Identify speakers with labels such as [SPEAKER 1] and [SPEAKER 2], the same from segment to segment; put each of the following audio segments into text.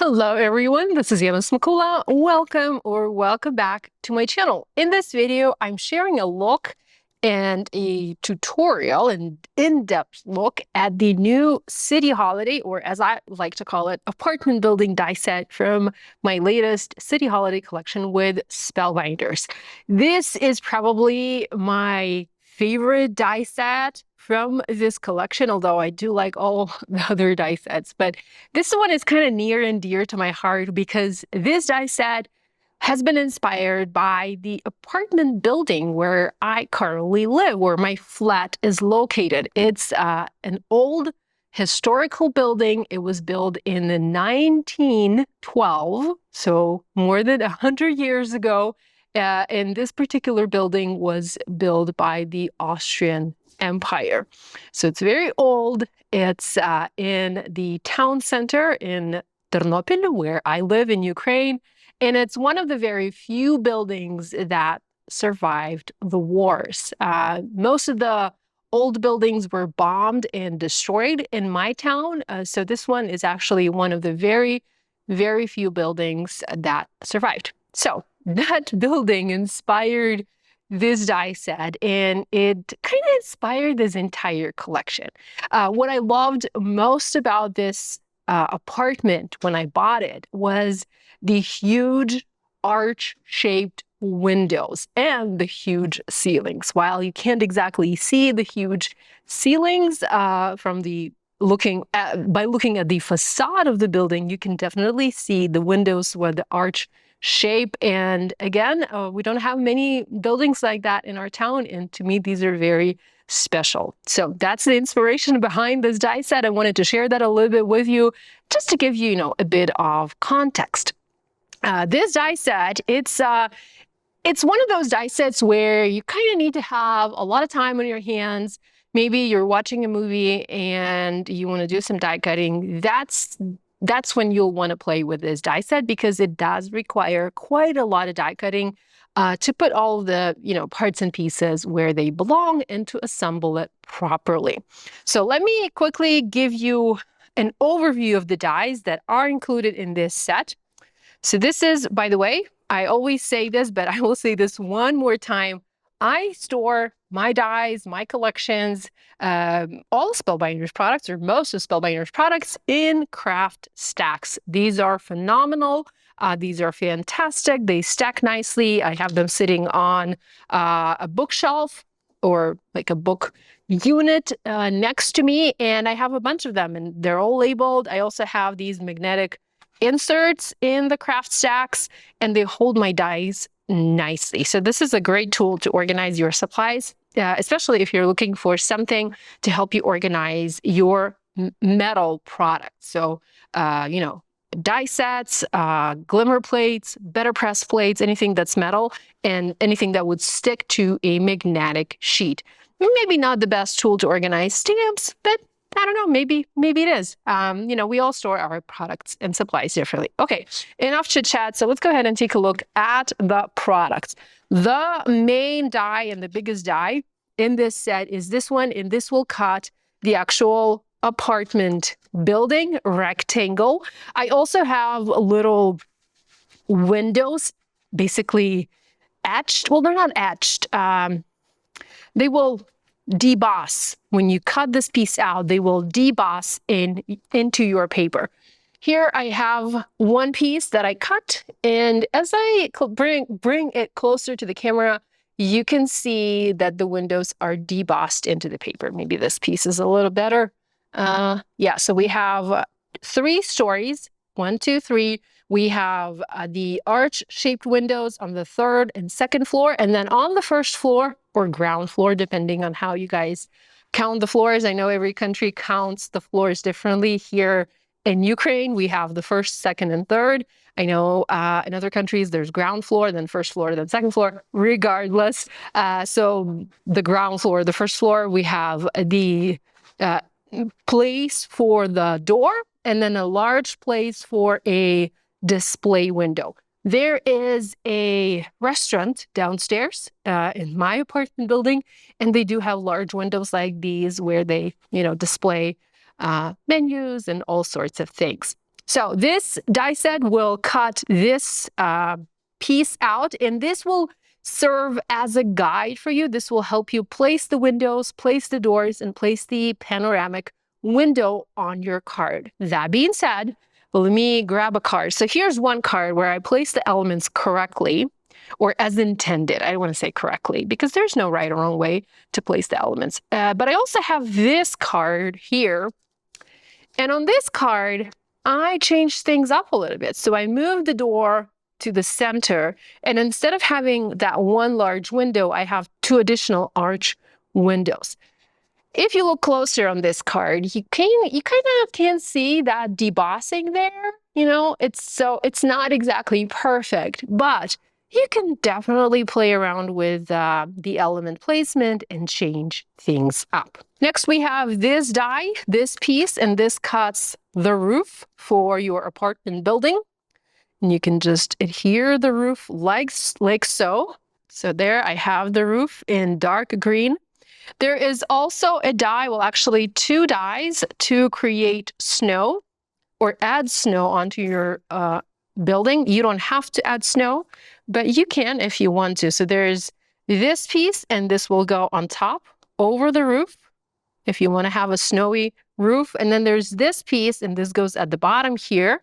[SPEAKER 1] Hello everyone, this is Yana Smakula. Welcome back to my channel. In this video, I'm sharing a look and a tutorial, an in-depth look at the new city holiday, or as I like to call it, apartment building die set from my latest city holiday collection with Spellbinders. This is probably my favorite die set from this collection, although I do like all the other die sets, but this one is kind of near and dear to my heart because this die set has been inspired by the apartment building where I currently live, where my flat is located. It's an old historical building. It was built in the 1912, so more than 100 years ago. And this particular building was built by the Austrian Empire. So it's very old. It's in the town center in Ternopil, where I live in Ukraine. And it's one of the very few buildings that survived the wars. Most of the old buildings were bombed and destroyed in my town. So this one is actually one of the very, very few buildings that survived. So that building inspired this die set, and it kind of inspired this entire collection. What I loved most about this apartment when I bought it was the huge arch-shaped windows and the huge ceilings. While you can't exactly see the huge ceilings from the by looking at the facade of the building, you can definitely see the windows with the arch shape. And again, we don't have many buildings like that in our town, and to me these are very special. So that's the inspiration behind this die set. I wanted to share that a little bit with you, just to give you, a bit of context. This die set, it's one of those die sets where you kind of need to have a lot of time on your hands. Maybe you're watching a movie and you want to do some die cutting. That's when you'll want to play with this die set, because it does require quite a lot of die cutting to put all of the parts and pieces where they belong and to assemble it properly. So let me quickly give you an overview of the dies that are included in this set. So this is, by the way, I always say this, but I will say this one more time. I store my dies, my collections, all Spellbinders products, or most of Spellbinders products, in craft stacks. These are phenomenal. These are fantastic. They stack nicely. I have them sitting on a bookshelf or like a book unit next to me, and I have a bunch of them, and they're all labeled. I also have these magnetic inserts in the craft stacks, and they hold my dies nicely. So this is a great tool to organize your supplies, especially if you're looking for something to help you organize your metal products. So, die sets, glimmer plates, better press plates, anything that's metal, and anything that would stick to a magnetic sheet. Maybe not the best tool to organize stamps, but I don't know, maybe it is. We all store our products and supplies differently. Okay, enough chit chat. So let's go ahead and take a look at the products. The main die and the biggest die in this set is this one, and this will cut the actual apartment building rectangle. I also have little windows, basically etched. Well, they're not etched. They will deboss. When you cut this piece out, they will deboss into your paper. Here I have one piece that I cut, and as I bring it closer to the camera, you can see that the windows are debossed into the paper. Maybe this piece is a little better. Yeah, so we have 3 stories, 1, 2, 3. We have the arch-shaped windows on the 3rd and 2nd floor, and then on the 1st floor, or ground floor, depending on how you guys count the floors. I know every country counts the floors differently. Here in Ukraine, we have the 1st, 2nd, and 3rd. I know in other countries, there's ground floor, then 1st floor, then 2nd floor, regardless. So the ground floor, the 1st floor, we have the place for the door, and then a large place for a display window. There is a restaurant downstairs in my apartment building, and they do have large windows like these where they, display menus and all sorts of things. So this die set will cut this piece out, and this will serve as a guide for you. This will help you place the windows, place the doors, and place the panoramic window on your card. That being said, let me grab a card. So here's one card where I place the elements correctly, or as intended. I don't want to say correctly because there's no right or wrong way to place the elements. But I also have this card here. And on this card, I changed things up a little bit. So I moved the door to the center, and instead of having that one large window, I have two additional arch windows. If you look closer on this card, you kind of can see that debossing there. You know, it's not exactly perfect, but you can definitely play around with the element placement and change things up. Next, we have this die, this piece, and this cuts the roof for your apartment building. And you can just adhere the roof like so. So there I have the roof in dark green. There is also a die, well, actually two dies to create snow or add snow onto your building. You don't have to add snow, but you can if you want to. So there's this piece, and this will go on top over the roof if you want to have a snowy roof. And then there's this piece, and this goes at the bottom here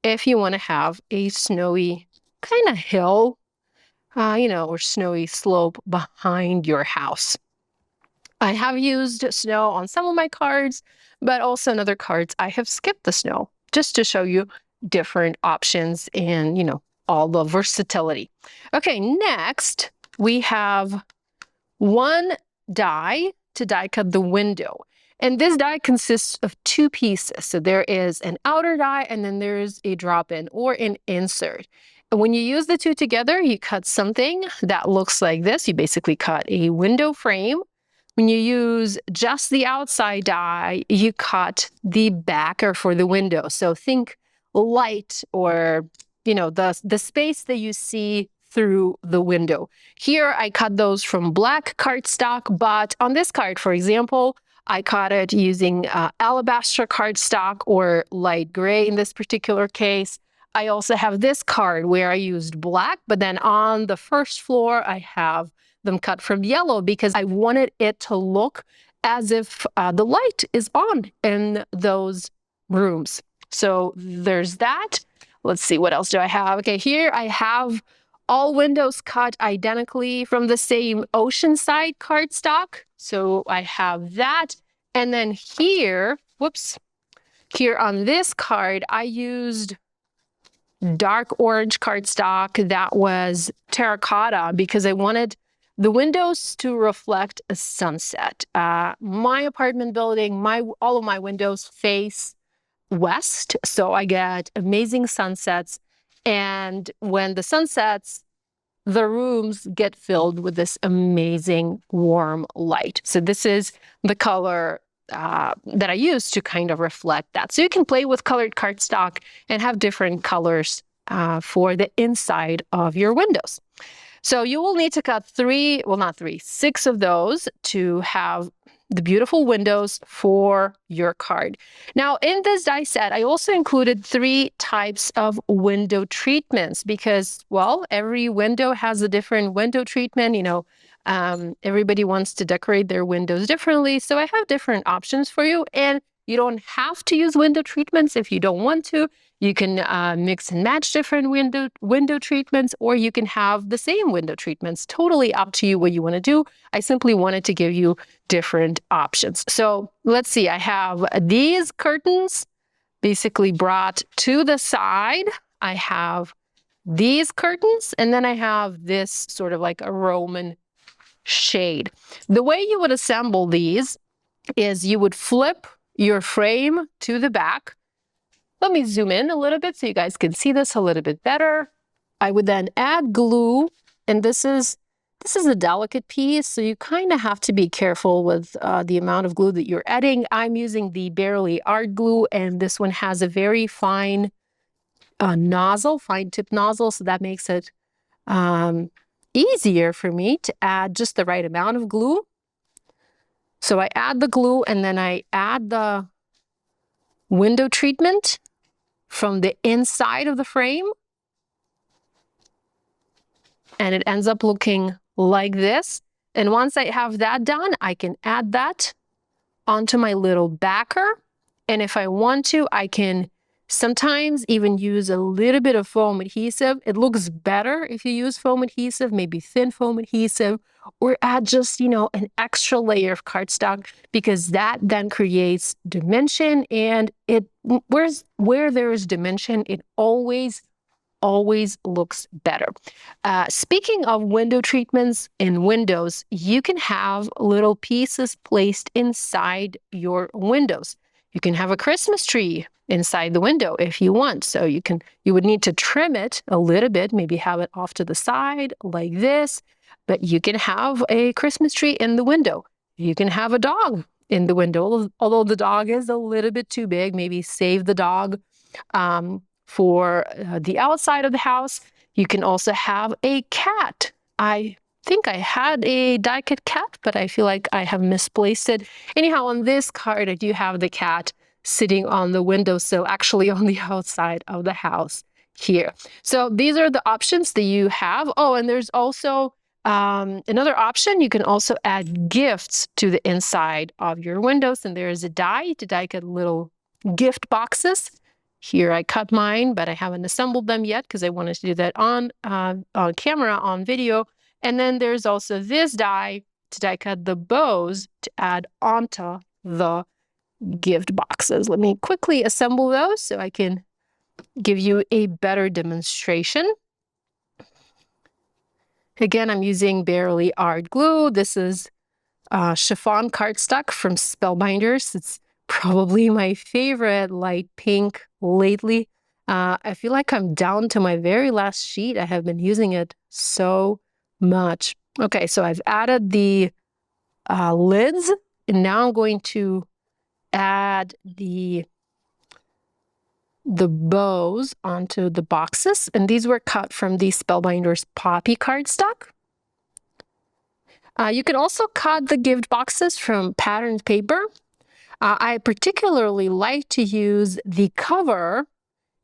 [SPEAKER 1] if you want to have a snowy kind of hill, or snowy slope behind your house. I have used snow on some of my cards, but also on other cards, I have skipped the snow just to show you different options and, all the versatility. Okay, next we have one die to die cut the window. And this die consists of two pieces. So there is an outer die, and then there's a drop-in or an insert. And when you use the two together, you cut something that looks like this. You basically cut a window frame. When you use just the outside die, you cut the backer for the window. So think light or, the space that you see through the window. Here, I cut those from black cardstock, but on this card, for example, I cut it using alabaster cardstock or light gray in this particular case. I also have this card where I used black, but then on the first floor, I have them cut from yellow because I wanted it to look as if the light is on in those rooms. So there's that. Let's see, what else do I have? Okay, here I have all windows cut identically from the same Oceanside cardstock. So I have that. And then here, here on this card, I used dark orange cardstock that was terracotta because I wanted the windows to reflect a sunset. My apartment building, all of my windows face west, so I get amazing sunsets. And when the sun sets, the rooms get filled with this amazing warm light. So this is the color that I use to kind of reflect that. So you can play with colored cardstock and have different colors for the inside of your windows. So you will need to cut 6 of those to have the beautiful windows for your card. Now, in this die set, I also included 3 types of window treatments because, well, every window has a different window treatment. Everybody wants to decorate their windows differently. So I have different options for you. And you don't have to use window treatments if you don't want to. You can mix and match different window treatments, or you can have the same window treatments. Totally up to you what you want to do. I simply wanted to give you different options. So let's see, I have these curtains basically brought to the side. I have these curtains, and then I have this sort of like a Roman shade. The way you would assemble these is you would flip your frame to the back. Let me zoom in a little bit so you guys can see this a little bit better. I would then add glue, and this is a delicate piece, so you kind of have to be careful with the amount of glue that you're adding. I'm using the Barely Art glue, and this one has a very fine fine tip nozzle, so that makes it easier for me to add just the right amount of glue. So I add the glue, and then I add the window treatment from the inside of the frame. And it ends up looking like this. And once I have that done, I can add that onto my little backer. And if I want to, I can sometimes even use a little bit of foam adhesive. It looks better if you use foam adhesive, maybe thin foam adhesive, or add just, an extra layer of cardstock, because that then creates dimension. And where there is dimension, it always looks better. Speaking of window treatments in windows, you can have little pieces placed inside your windows. You can have a Christmas tree inside the window if you want. So you would need to trim it a little bit, maybe have it off to the side like this, but you can have a Christmas tree in the window. You can have a dog in the window, although the dog is a little bit too big. Maybe save the dog for the outside of the house. You can also have a cat. I think I had a die-cut cat, but I feel like I have misplaced it. Anyhow, on this card, I do have the cat sitting on the windowsill, actually on the outside of the house here. So these are the options that you have. Oh, and there's also another option. You can also add gifts to the inside of your windows, and there is a die to die-cut little gift boxes. Here I cut mine, but I haven't assembled them yet because I wanted to do that on camera, on video. And then there's also this die to die cut the bows to add onto the gift boxes. Let me quickly assemble those so I can give you a better demonstration. Again, I'm using Barely Art glue. This is chiffon cardstock from Spellbinders. It's probably my favorite light pink lately. I feel like I'm down to my very last sheet. I have been using it so much. Okay, so I've added the lids, and now I'm going to add the bows onto the boxes, and these were cut from the Spellbinders Poppy cardstock. You can also cut the gift boxes from patterned paper. I particularly like to use the cover,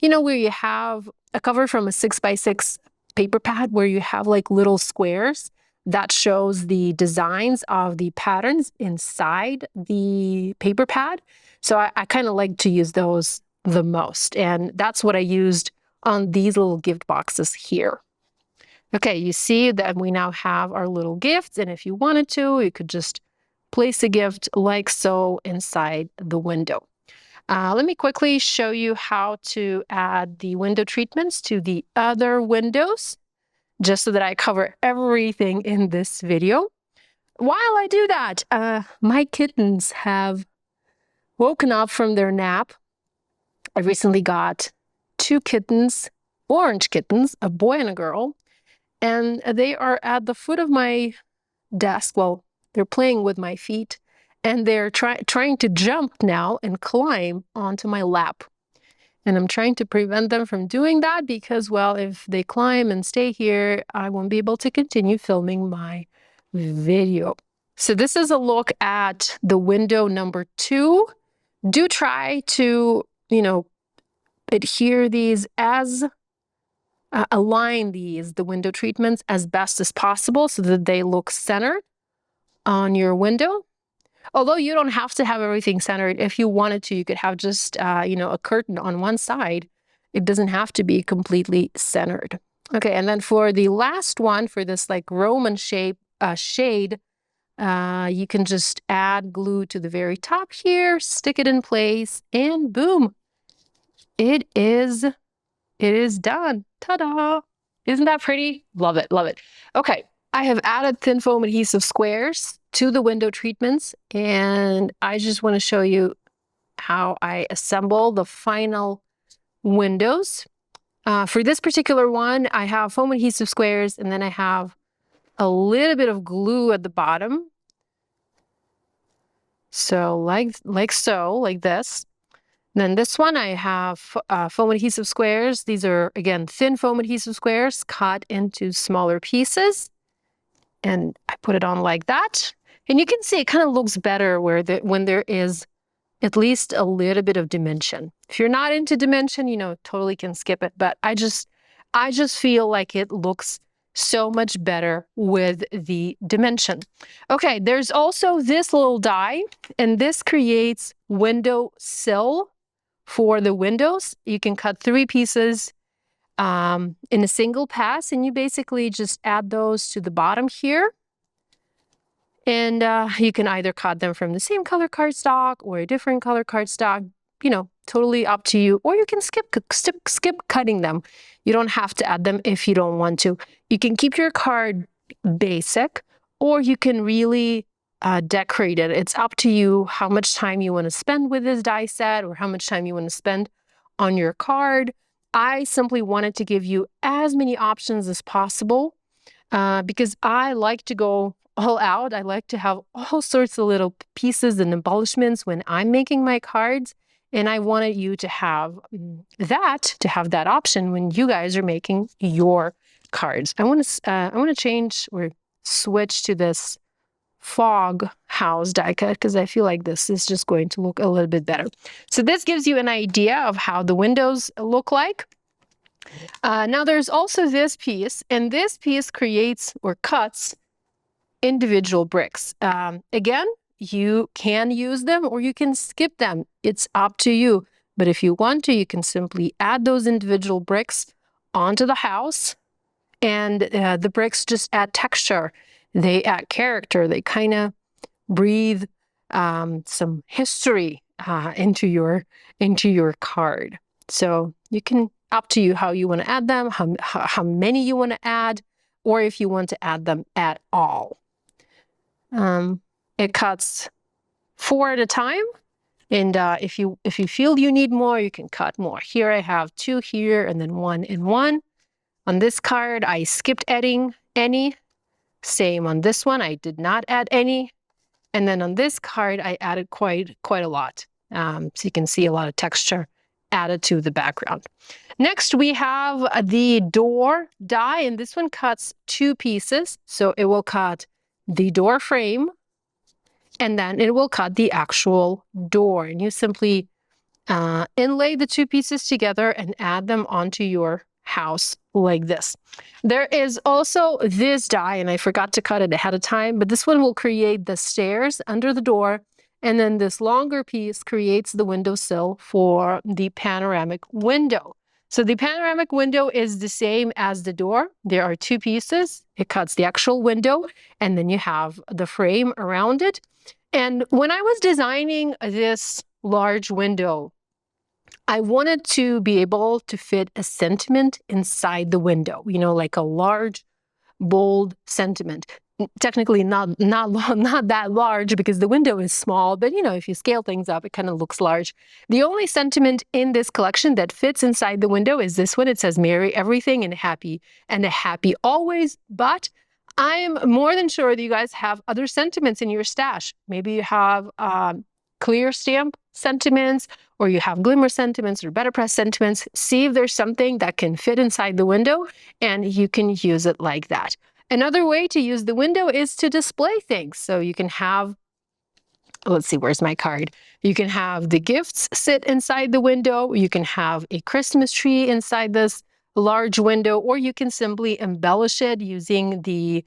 [SPEAKER 1] where you have a cover from a 6x6 paper pad where you have like little squares that shows the designs of the patterns inside the paper pad. So I kind of like to use those the most. And that's what I used on these little gift boxes here. Okay, you see that we now have our little gifts, and if you wanted to, you could just place a gift like so inside the window. Let me quickly show you how to add the window treatments to the other windows, just so that I cover everything in this video. While I do that, my kittens have woken up from their nap. I recently got 2 kittens, orange kittens, a boy and a girl, and they are at the foot of my desk. Well, they're playing with my feet, and they're trying to jump now and climb onto my lap. And I'm trying to prevent them from doing that because, well, if they climb and stay here, I won't be able to continue filming my video. So this is a look at the window number 2. Do try to, adhere these align the window treatments as best as possible so that they look centered on your window. Although you don't have to have everything centered. If you wanted to, you could have just, a curtain on one side. It doesn't have to be completely centered. Okay, and then for the last one, for this like Roman shape shade, you can just add glue to the very top here, stick it in place, and boom, it is done. Ta-da! Isn't that pretty? Love it, love it. Okay, I have added thin foam adhesive squares to the window treatments, and I just want to show you how I assemble the final windows. For this particular one, I have foam adhesive squares, and then I have a little bit of glue at the bottom. So like this. Then this one, I have foam adhesive squares. These are, again, thin foam adhesive squares cut into smaller pieces. And I put it on like that. And you can see it kind of looks better when there is at least a little bit of dimension. If you're not into dimension, you know, totally can skip it. But I just feel like it looks so much better with the dimension. Okay, there's also this little die, and this creates window sill for the windows. You can cut 3 pieces in a single pass, and you basically just add those to the bottom here. And you can either cut them from the same color cardstock or a different color cardstock, you know, totally up to you. Or you can skip cutting them. You don't have to add them if you don't want to. You can keep your card basic, or you can really decorate it. It's up to you how much time you want to spend with this die set or how much time you want to spend on your card. I simply wanted to give you as many options as possible because I like to go all out. I like to have all sorts of little pieces and embellishments when I'm making my cards. And I wanted you to have that option when you guys are making your cards. I want to change or switch to this fog house die cut because I feel like this is just going to look a little bit better. So this gives you an idea of how the windows look like. Now there's also this piece, and this piece creates or cuts individual bricks. Again, you can use them or you can skip them. It's up to you. But if you want to, you can simply add those individual bricks onto the house, and the bricks just add texture. They add character. They kind of breathe some history into your card. So you can, up to you how you want to add them, how many you want to add, or if you want to add them at all. It cuts 4 at a time, and if you feel you need more, you can cut more. Here I have 2 here, and then 1 and 1. On this card, I skipped adding any. Same on this one, I did not add any. And then on this card, I added quite a lot. So you can see a lot of texture added to the background. Next, we have the door die, and this one cuts 2 pieces. So it will cut the door frame, and then it will cut the actual door. And you simply inlay the 2 pieces together and add them onto your house like this. There is also this die, and I forgot to cut it ahead of time, but this one will create the stairs under the door, and then this longer piece creates the windowsill for the panoramic window. So the panoramic window is the same as the door. There are 2 pieces. It cuts the actual window, and then you have the frame around it. And when I was designing this large window, I wanted to be able to fit a sentiment inside the window, you know, like a large, bold sentiment. Technically not that large because the window is small, but you know, if you scale things up, it kind of looks large. The only sentiment in this collection that fits inside the window is this one. It says "Merry Everything and happy always." But I am more than sure that you guys have other sentiments in your stash. Maybe you have clear stamp sentiments, or you have glimmer sentiments or better press sentiments. See if there's something that can fit inside the window, and you can use it like that. Another way to use the window is to display things. So you can have, let's see, where's my card? You can have the gifts sit inside the window. You can have a Christmas tree inside this large window, or you can simply embellish it using the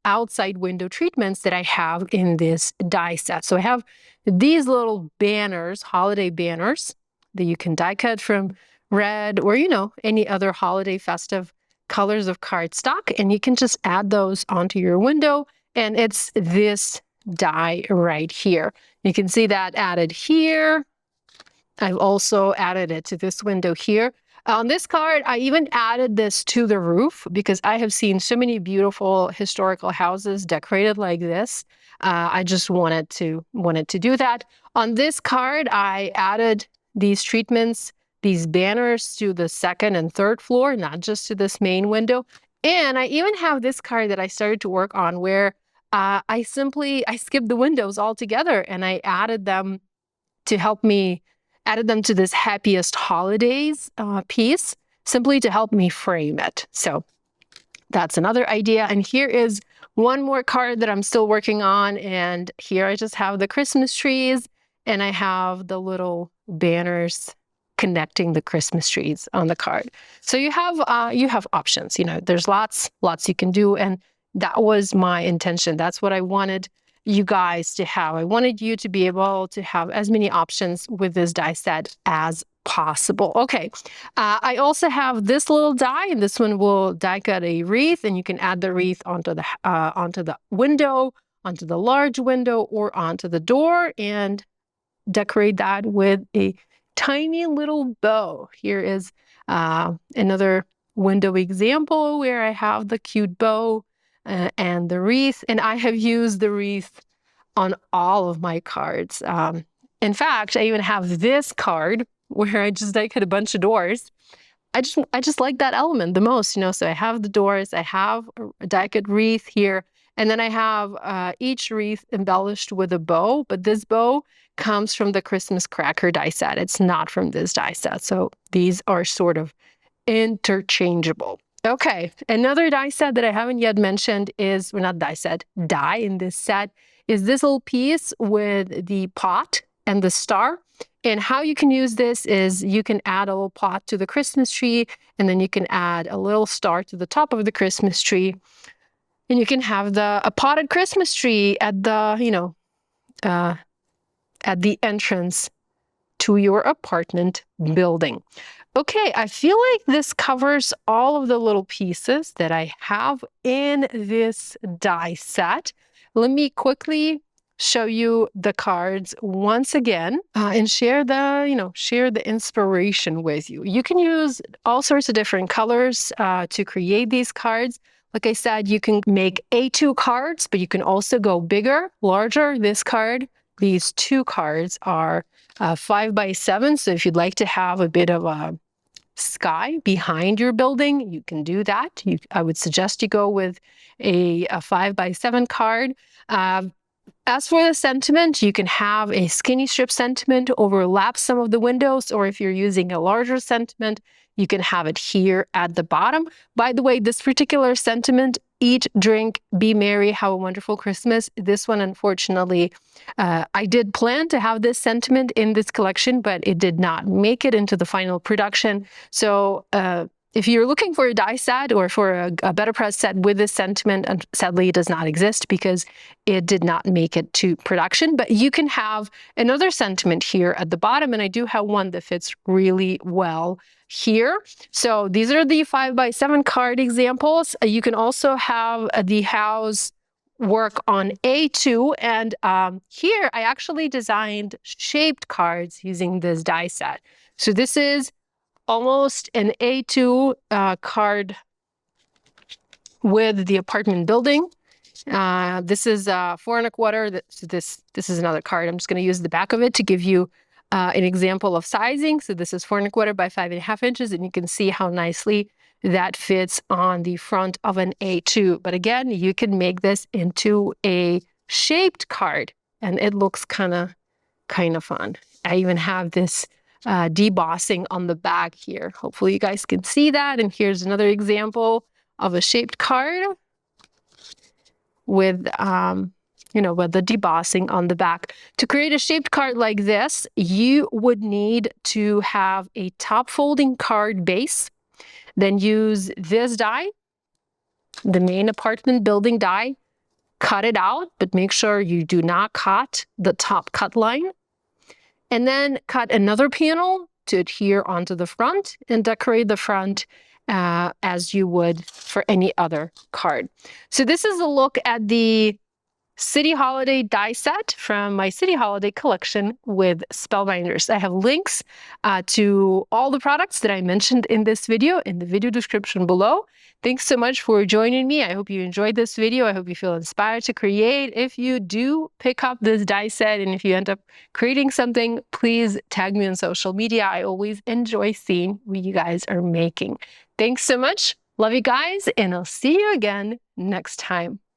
[SPEAKER 1] outside window treatments that I have in this die set. So I have these little banners, holiday banners, that you can die cut from red or, you know, any other holiday festive colors of cardstock, and you can just add those onto your window, and it's this die right here. You can see that added here. I've also added it to this window here. On this card, I even added this to the roof because I have seen so many beautiful historical houses decorated like this. I just wanted to do that. On this card, I added these treatments, these banners to the 2nd and 3rd floor, not just to this main window. And I even have this card that I started to work on where I skipped the windows altogether, and I added them to this happiest holidays piece, simply to help me frame it. So that's another idea. And here is one more card that I'm still working on. And here I just have the Christmas trees and I have the little banners connecting the Christmas trees on the card. So you have options. You know, there's lots you can do, and that was my intention. That's what I wanted you guys to have. I wanted you to be able to have as many options with this die set as possible. Okay, I also have this little die, and this one will die cut a wreath, and you can add the wreath onto the window, onto the large window, or onto the door, and decorate that with a tiny little bow. Here is another window example where I have the cute bow and the wreath, and I have used the wreath on all of my cards. In fact, I even have this card where I just cut a bunch of doors. I just like that element the most, you know. So I have the doors, I have a die-cut wreath here, and then I have each wreath embellished with a bow. But this bow comes from the Christmas cracker die set. It's not from this die set. So these are sort of interchangeable. Okay, another die set that I haven't yet mentioned is, well, not die set, die in this set, is this little piece with the pot and the star. And how you can use this is you can add a little pot to the Christmas tree, and then you can add a little star to the top of the Christmas tree. And you can have a potted Christmas tree at the, you know, at the entrance to your apartment building. Okay, I feel like this covers all of the little pieces that I have in this die set. Let me quickly show you the cards once again and share the inspiration with you. You can use all sorts of different colors to create these cards. Like I said, you can make A2 cards, but you can also go bigger, larger. These two cards are 5x7. So if you'd like to have a bit of a sky behind your building, you can do that. I would suggest you go with a 5x7 card. As for the sentiment, you can have a skinny strip sentiment overlap some of the windows, or if you're using a larger sentiment, you can have it here at the bottom. By the way, this particular sentiment, eat, drink, be merry, have a wonderful Christmas. This one, unfortunately, I did plan to have this sentiment in this collection, but it did not make it into the final production. So if you're looking for a die set or for a better press set with this sentiment, and sadly it does not exist because it did not make it to production, but you can have another sentiment here at the bottom, and I do have one that fits really well here. So these are the 5x7 card examples. You can also have the house work on A2, and here I actually designed shaped cards using this die set. So this is almost an A2 card with the apartment building. This is 4¼ This is another card. I'm just going to use the back of it to give you an example of sizing. So this is 4¼ by 5½ inches, and you can see how nicely that fits on the front of an A2. But again, you can make this into a shaped card, and it looks kind of fun. I even have this debossing on the back here. Hopefully you guys can see that. And here's another example of a shaped card with with the debossing on the back. To create a shaped card like this, you would need to have a top folding card base, then use this die, the main apartment building die, cut it out, but make sure you do not cut the top cut line. And then cut another panel to adhere onto the front and decorate the front as you would for any other card. So this is a look at the City Holiday die set from my City Holiday collection with Spellbinders. I have links to all the products that I mentioned in this video in the video description below. Thanks so much for joining me. I hope you enjoyed this video. I hope you feel inspired to create. If you do pick up this die set and if you end up creating something, please tag me on social media. I always enjoy seeing what you guys are making. Thanks so much. Love you guys, and I'll see you again next time.